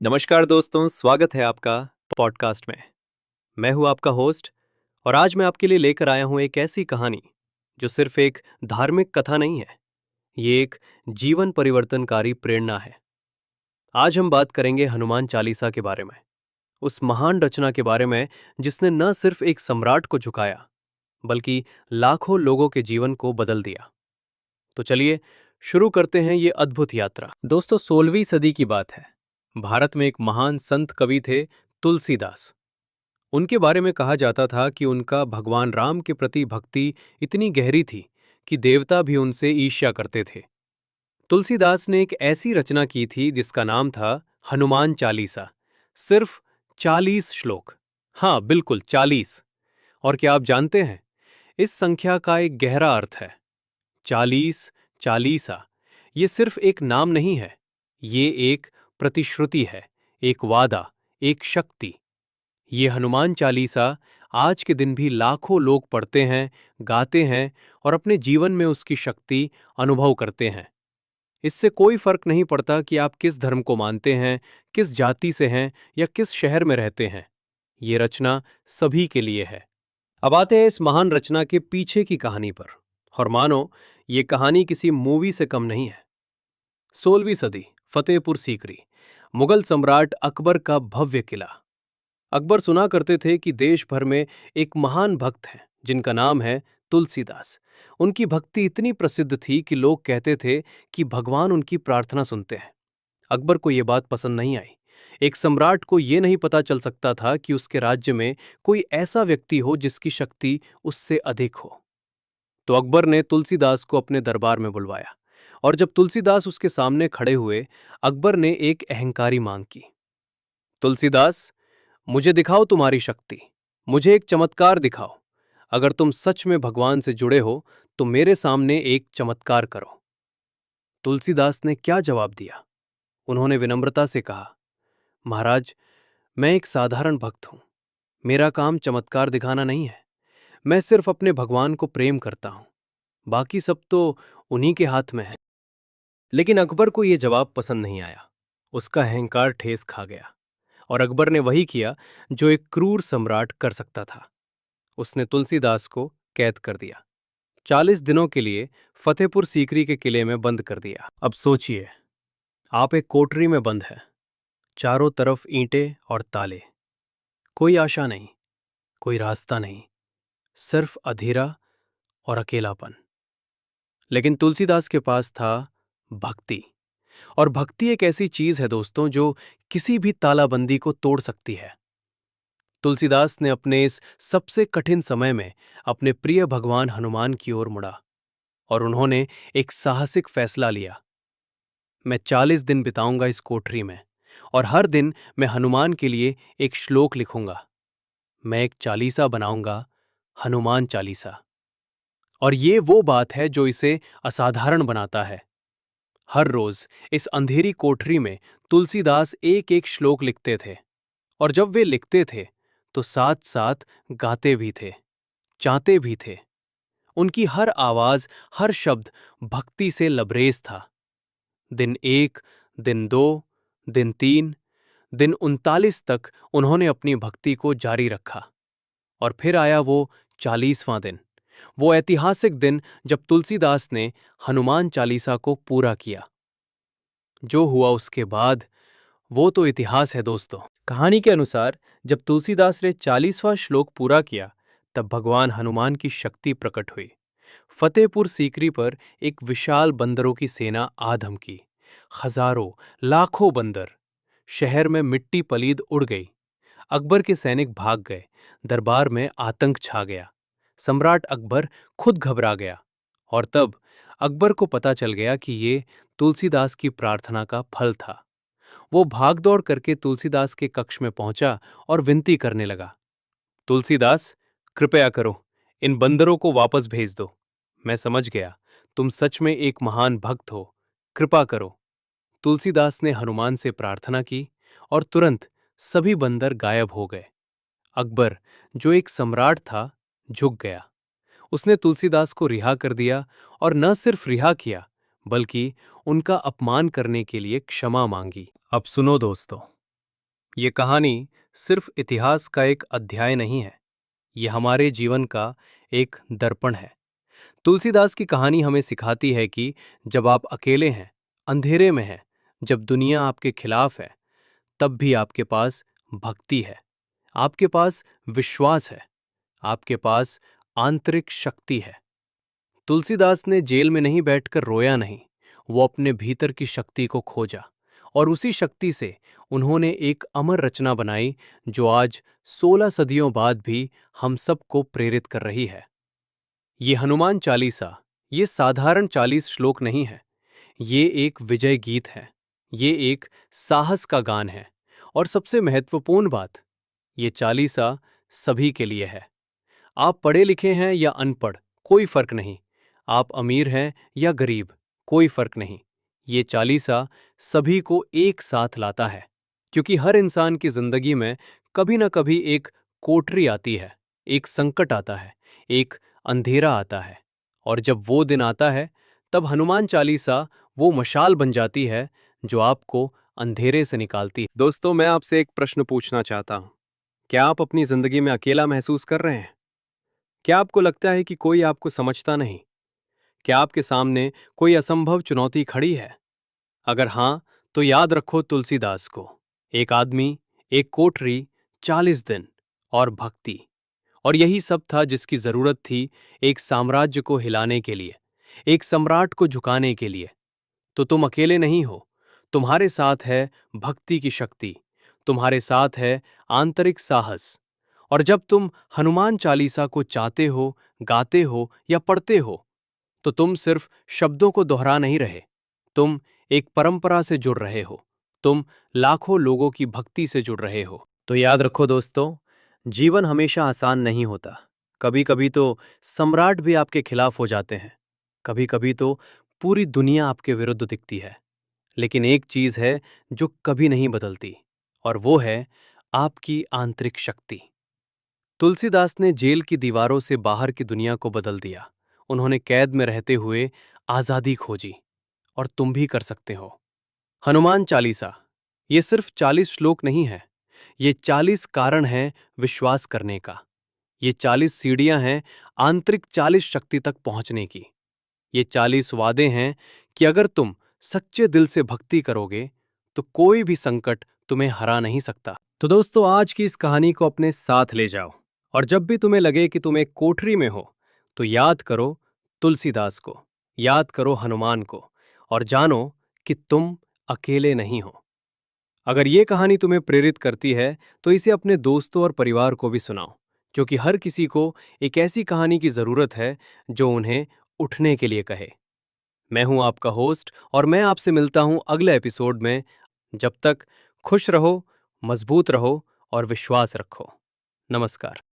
नमस्कार दोस्तों, स्वागत है आपका पॉडकास्ट में। मैं हूं आपका होस्ट और आज मैं आपके लिए लेकर आया हूं एक ऐसी कहानी जो सिर्फ एक धार्मिक कथा नहीं है। ये एक जीवन परिवर्तनकारी प्रेरणा है। आज हम बात करेंगे हनुमान चालीसा के बारे में, उस महान रचना के बारे में जिसने न सिर्फ एक सम्राट को झुकाया बल्कि लाखों लोगों के जीवन को बदल दिया। तो चलिए शुरू करते हैं ये अद्भुत यात्रा। दोस्तों, 16वीं सदी की बात है। भारत में एक महान संत कवि थे, तुलसीदास। उनके बारे में कहा जाता था कि उनका भगवान राम के प्रति भक्ति इतनी गहरी थी कि देवता भी उनसे ईर्ष्या करते थे। तुलसीदास ने एक ऐसी रचना की थी जिसका नाम था हनुमान चालीसा। सिर्फ 40 श्लोक। हाँ, बिल्कुल 40। और क्या आप जानते हैं, इस संख्या का एक गहरा अर्थ है। 40 चालीसा ये सिर्फ एक नाम नहीं है, ये एक प्रतिश्रुति है, एक वादा, एक शक्ति। ये हनुमान चालीसा आज के दिन भी लाखों लोग पढ़ते हैं, गाते हैं और अपने जीवन में उसकी शक्ति अनुभव करते हैं। इससे कोई फर्क नहीं पड़ता कि आप किस धर्म को मानते हैं, किस जाति से हैं या किस शहर में रहते हैं। ये रचना सभी के लिए है। अब आते हैं इस महान रचना के पीछे की कहानी पर। और मानो ये कहानी किसी मूवी से कम नहीं है। 16वीं सदी, फतेहपुर सीकरी, मुगल सम्राट अकबर का भव्य किला। अकबर सुना करते थे कि देश भर में एक महान भक्त हैं जिनका नाम है तुलसीदास। उनकी भक्ति इतनी प्रसिद्ध थी कि लोग कहते थे कि भगवान उनकी प्रार्थना सुनते हैं। अकबर को यह बात पसंद नहीं आई। एक सम्राट को यह नहीं पता चल सकता था कि उसके राज्य में कोई ऐसा व्यक्ति हो जिसकी शक्ति उससे अधिक हो। तो अकबर ने तुलसीदास को अपने दरबार में बुलवाया और जब तुलसीदास उसके सामने खड़े हुए, अकबर ने एक अहंकारी मांग की। तुलसीदास, मुझे दिखाओ तुम्हारी शक्ति, मुझे एक चमत्कार दिखाओ। अगर तुम सच में भगवान से जुड़े हो तो मेरे सामने एक चमत्कार करो। तुलसीदास ने क्या जवाब दिया? उन्होंने विनम्रता से कहा, महाराज, मैं एक साधारण भक्त हूं। मेरा काम चमत्कार दिखाना नहीं है। मैं सिर्फ अपने भगवान को प्रेम करता हूं। बाकी सब तो उन्हीं के हाथ में है। लेकिन अकबर को यह जवाब पसंद नहीं आया। उसका अहंकार ठेस खा गया और अकबर ने वही किया जो एक क्रूर सम्राट कर सकता था। उसने तुलसीदास को कैद कर दिया। 40 दिनों के लिए फतेहपुर सीकरी के किले में बंद कर दिया। अब सोचिए, आप एक कोठरी में बंद हैं। चारों तरफ ईंटें और ताले। कोई आशा नहीं, कोई रास्ता नहीं, सिर्फ अंधेरा और अकेलापन। लेकिन तुलसीदास के पास था भक्ति। और भक्ति एक ऐसी चीज है दोस्तों जो किसी भी तालाबंदी को तोड़ सकती है। तुलसीदास ने अपने इस सबसे कठिन समय में अपने प्रिय भगवान हनुमान की ओर मुड़ा और उन्होंने एक साहसिक फैसला लिया। मैं 40 दिन बिताऊंगा इस कोठरी में और हर दिन मैं हनुमान के लिए एक श्लोक लिखूंगा। मैं एक चालीसा बनाऊंगा, हनुमान चालीसा। और ये वो बात है जो इसे असाधारण बनाता है। हर रोज इस अंधेरी कोठरी में तुलसीदास एक एक श्लोक लिखते थे और जब वे लिखते थे तो साथ साथ गाते भी थे, चाहते भी थे। उनकी हर आवाज, हर शब्द भक्ति से लबरेज था। दिन 1, दिन 2, दिन 3, दिन 39 तक उन्होंने अपनी भक्ति को जारी रखा। और फिर आया वो 40वां दिन, वो ऐतिहासिक दिन जब तुलसीदास ने हनुमान चालीसा को पूरा किया। जो हुआ उसके बाद वो तो इतिहास है दोस्तों। कहानी के अनुसार जब तुलसीदास ने 40वां श्लोक पूरा किया तब भगवान हनुमान की शक्ति प्रकट हुई। फतेहपुर सीकरी पर एक विशाल बंदरों की सेना आ धमकी। हजारों, लाखों बंदर। शहर में मिट्टी पलीद उड़ गई। अकबर के सैनिक भाग गए। दरबार में आतंक छा गया। सम्राट अकबर खुद घबरा गया। और तब अकबर को पता चल गया कि ये तुलसीदास की प्रार्थना का फल था। वो भागदौड़ करके तुलसीदास के कक्ष में पहुंचा और विनती करने लगा, तुलसीदास, कृपया करो, इन बंदरों को वापस भेज दो। मैं समझ गया, तुम सच में एक महान भक्त हो। कृपा करो। तुलसीदास ने हनुमान से प्रार्थना की और तुरंत सभी बंदर गायब हो गए। अकबर, जो एक सम्राट था, झुक गया। उसने तुलसीदास को रिहा कर दिया और न सिर्फ रिहा किया बल्कि उनका अपमान करने के लिए क्षमा मांगी। अब सुनो दोस्तों, ये कहानी सिर्फ इतिहास का एक अध्याय नहीं है, ये हमारे जीवन का एक दर्पण है। तुलसीदास की कहानी हमें सिखाती है कि जब आप अकेले हैं, अंधेरे में हैं, जब दुनिया आपके खिलाफ है, तब भी आपके पास भक्ति है, आपके पास विश्वास है, आपके पास आंतरिक शक्ति है। तुलसीदास ने जेल में नहीं बैठकर रोया नहीं, वो अपने भीतर की शक्ति को खोजा और उसी शक्ति से उन्होंने एक अमर रचना बनाई जो आज 16 सदियों बाद भी हम सबको प्रेरित कर रही है। ये हनुमान चालीसा, ये साधारण 40 श्लोक नहीं है, ये एक विजय गीत है, ये एक साहस का गान है और सबसे महत्वपूर्ण बात, ये चालीसा सभी के लिए है। आप पढ़े लिखे हैं या अनपढ़, कोई फर्क नहीं। आप अमीर हैं या गरीब, कोई फर्क नहीं। ये चालीसा सभी को एक साथ लाता है, क्योंकि हर इंसान की जिंदगी में कभी ना कभी एक कोठरी आती है, एक संकट आता है, एक अंधेरा आता है। और जब वो दिन आता है, तब हनुमान चालीसा वो मशाल बन जाती है जो आपको अंधेरे से निकालती है। दोस्तों, मैं आपसे एक प्रश्न पूछना चाहता हूं। क्या आप अपनी जिंदगी में अकेला महसूस कर रहे हैं? क्या आपको लगता है कि कोई आपको समझता नहीं? क्या आपके सामने कोई असंभव चुनौती खड़ी है? अगर हां, तो याद रखो तुलसीदास को। एक आदमी, एक कोठरी, 40 दिन और भक्ति। और यही सब था जिसकी जरूरत थी एक साम्राज्य को हिलाने के लिए, एक सम्राट को झुकाने के लिए। तो तुम अकेले नहीं हो। तुम्हारे साथ है भक्ति की शक्ति, तुम्हारे साथ है आंतरिक साहस। और जब तुम हनुमान चालीसा को चाहते हो, गाते हो या पढ़ते हो, तो तुम सिर्फ शब्दों को दोहरा नहीं रहे, तुम एक परंपरा से जुड़ रहे हो, तुम लाखों लोगों की भक्ति से जुड़ रहे हो। तो याद रखो दोस्तों, जीवन हमेशा आसान नहीं होता। कभी कभी तो सम्राट भी आपके खिलाफ हो जाते हैं, कभी कभी तो पूरी दुनिया आपके विरुद्ध दिखती है। लेकिन एक चीज है जो कभी नहीं बदलती, और वो है आपकी आंतरिक शक्ति। तुलसीदास ने जेल की दीवारों से बाहर की दुनिया को बदल दिया। उन्होंने कैद में रहते हुए आजादी खोजी, और तुम भी कर सकते हो। हनुमान चालीसा, ये सिर्फ 40 श्लोक नहीं है, ये 40 कारण हैं विश्वास करने का। ये 40 सीढ़ियां हैं आंतरिक 40 शक्ति तक पहुंचने की। ये 40 वादे हैं कि अगर तुम सच्चे दिल से भक्ति करोगे, तो कोई भी संकट तुम्हें हरा नहीं सकता। तो दोस्तों, आज की इस कहानी को अपने साथ ले जाओ, और जब भी तुम्हें लगे कि तुम एक कोठरी में हो, तो याद करो तुलसीदास को, याद करो हनुमान को, और जानो कि तुम अकेले नहीं हो। अगर ये कहानी तुम्हें प्रेरित करती है, तो इसे अपने दोस्तों और परिवार को भी सुनाओ, क्योंकि हर किसी को एक ऐसी कहानी की जरूरत है जो उन्हें उठने के लिए कहे। मैं हूं आपका होस्ट, और मैं आपसे मिलता हूं अगले एपिसोड में। जब तक खुश रहो, मजबूत रहो और विश्वास रखो। नमस्कार।